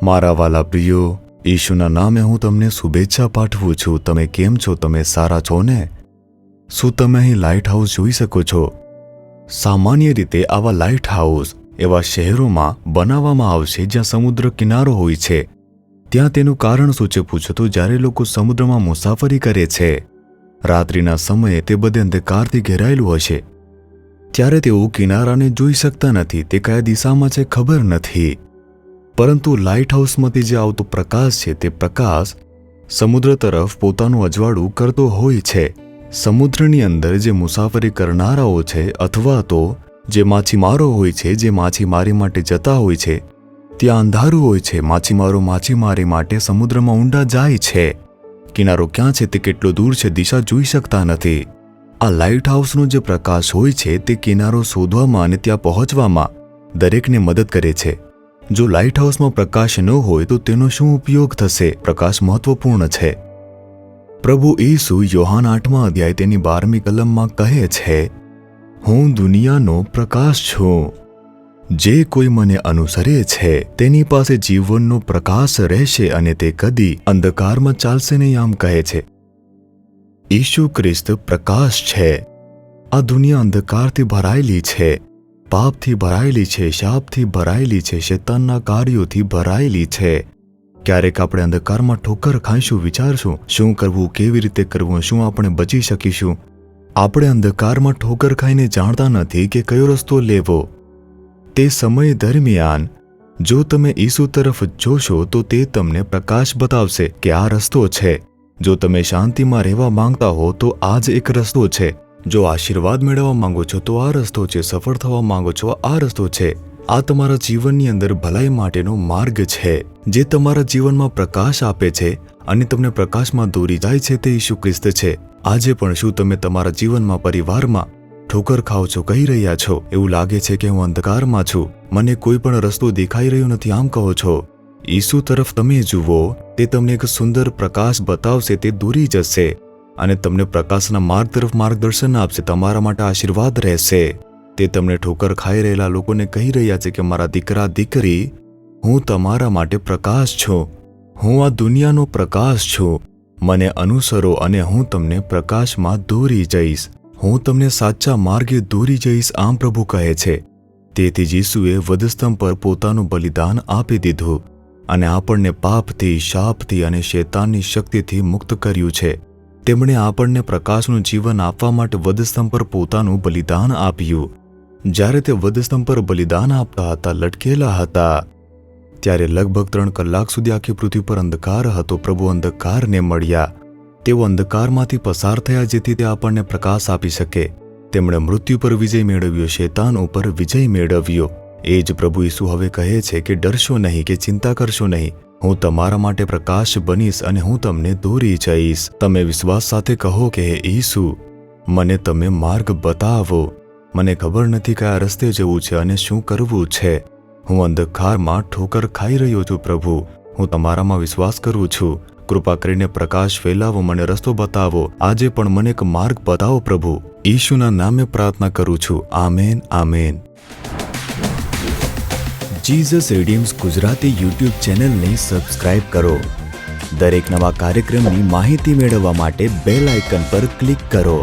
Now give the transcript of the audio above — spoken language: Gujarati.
મારા વાલા પ્રિયો, ઈશુના નામે હું તમને શુભેચ્છા પાઠવું છું. તમે કેમ છો? તમે સારા છો ને? શું તમે અહીં લાઇટ હાઉસ જોઈ શકો છો? સામાન્ય રીતે આવા લાઇટ હાઉસ એવા શહેરોમાં બનાવવામાં આવશે જ્યાં સમુદ્ર કિનારો હોય છે. ત્યાં તેનું કારણ શું છે પૂછો તો જ્યારે લોકો સમુદ્રમાં મુસાફરી કરે છે, રાત્રિના સમયે તે બધે અંધકારથી ઘેરાયેલું હશે, ત્યારે તેઓ કિનારાને જોઈ શકતા નથી. તે કયા દિશામાં છે ખબર નથી. પરંતુ લાઇટ હાઉસમાંથી જે આવતો પ્રકાશ છે તે પ્રકાશ સમુદ્ર તરફ પોતાનું અજવાળું કરતો હોય છે. સમુદ્રની અંદર જે મુસાફરી કરનારાઓ છે અથવા તો જે માછીમારો હોય છે, જે માછીમારી માટે જતા હોય છે, ત્યાં અંધારું હોય છે. માછીમારો માછીમારી માટે સમુદ્રમાં ઊંડા જાય છે. કિનારો ક્યાં છે, તે કેટલો દૂર છે, દિશા જોઈ શકતા નથી. આ લાઇટ હાઉસનો જે પ્રકાશ હોય છે તે કિનારો શોધવામાં અને ત્યાં પહોંચવામાં દરેકને મદદ કરે છે. જો લાઇટ હાઉસમાં પ્રકાશ ન હોય તો તેનો શું ઉપયોગ થશે? પ્રકાશ મહત્વપૂર્ણ છે. પ્રભુ ઈસુ યોહાન 8મા અધ્યાય તેની 12મી કલમમાં કહે છે, હું દુનિયાનો પ્રકાશ છું. જે કોઈ મને અનુસરે છે તેની પાસે જીવનનો પ્રકાશ રહેશે અને તે કદી અંધકારમાં ચાલશે નહીં. આમ કહે છે. ઈસુ ખ્રિસ્ત પ્રકાશ છે. આ દુનિયા અંધકારથી ભરાયેલી છે, પાપથી ભરાયેલી છે, શાપથી ભરાયેલી છે, શૈતાનના કાર્યોથી ભરાયેલી છે. ક્યારેક આપણે અંધકારમાં ઠોકર ખાઈશું, વિચારશું શું કરવું, કેવી રીતે કરવું, શું આપણે બચી શકીશું. આપણે અંધકારમાં ઠોકર ખાઈને જાણતા નથી કે કયો રસ્તો લેવો. તે સમય દરમિયાન જો તમે ઈસુ તરફ જોશો તો તે તમને પ્રકાશ બતાવશે કે આ રસ્તો છે. જો તમે શાંતિમાં રહેવા માંગતા હો તો આ જ એક રસ્તો છે. જો આશીર્વાદ મેળવવા માંગો છો તો આ રસ્તો છે. સફળ થવા માંગો છો આ રસ્તો છે. આ તમારા જીવનની અંદર ભલાઈ માટેનો માર્ગ છે, જે તમારા જીવનમાં પ્રકાશ આપે છે અને તમને પ્રકાશમાં દોરી જાય છે. તે ઈસુ ખ્રિસ્ત છે. આજે પણ શું તમે તમારા જીવનમાં, પરિવારમાં ઠોકર ખાઓ છો, કહી રહ્યા છો, એવું લાગે છે કે હું અંધકારમાં છું, મને કોઈ પણ રસ્તો દેખાઈ રહ્યો નથી, આમ કહો છો? ઈસુ તરફ તમે જુઓ, તે તમને એક સુંદર પ્રકાશ બતાવશે. તે દોરી જશે અને તમને પ્રકાશના માર્ગ તરફ માર્ગદર્શન આપશે. તમારા માટે આશીર્વાદ રહેશે. તે તમને ઠોકર ખાઈ રહેલા લોકોને કહી રહ્યા છે કે મારા દીકરા દીકરી, હું તમારા માટે પ્રકાશ છું. હું આ દુનિયાનો પ્રકાશ છું. મને અનુસરો અને હું તમને પ્રકાશમાં દોરી જઈશ. હું તમને સાચા માર્ગે દોરી જઈશ. આમ પ્રભુ કહે છે. તેથી ઈસુએ વધસ્તંભ પર પોતાનું બલિદાન આપી દીધું અને આપણને પાપથી, શાપથી અને શૈતાનની શક્તિથી મુક્ત કર્યું છે. તેમણે આપણને પ્રકાશનું જીવન આપવા માટે વધસ્તંભ પર પોતાનું બલિદાન આપ્યું. જ્યારે તે વધસ્તંભ પર બલિદાન આપતા હતા, લટકેલા હતા, ત્યારે લગભગ 3 કલાક સુધી આખી પૃથ્વી પર અંધકાર હતો. પ્રભુ અંધકારને મળ્યા. તેઓ અંધકારમાંથી પસાર થયા જેથી તે આપણને પ્રકાશ આપી શકે. તેમણે મૃત્યુ પર વિજય મેળવ્યો, શૈતાન ઉપર વિજય મેળવ્યો. એ જ પ્રભુ ઈસુ હવે કહે છે કે ડરશો નહીં, કે ચિંતા કરશો નહીં. હું તમારા માટે પ્રકાશ બનીશ અને હું તમને દોરી જઈશ. તમે વિશ્વાસ સાથે કહો કે હે ઈસુ, મને તમે માર્ગ બતાવો. મને ખબર નથી કયા રસ્તે જવું છે અને શું કરવું છે. હું અંધકારમાં ઠોકર ખાઈ રહ્યો છું. પ્રભુ, હું તમારામાં વિશ્વાસ કરું છું. કૃપા કરીને પ્રકાશ ફેલાવો, મને રસ્તો બતાવો. આજે પણ મને એક માર્ગ બતાવો પ્રભુ. ઈશુના નામે પ્રાર્થના કરું છું. Amen, amen. Jesus Redeems Gujarati YouTube ચેનલને સબસ્ક્રાઇબ કરો. દરેક નવા કાર્યક્રમની માહિતી મેળવવા માટે બેલ આઇકન પર ક્લિક કરો.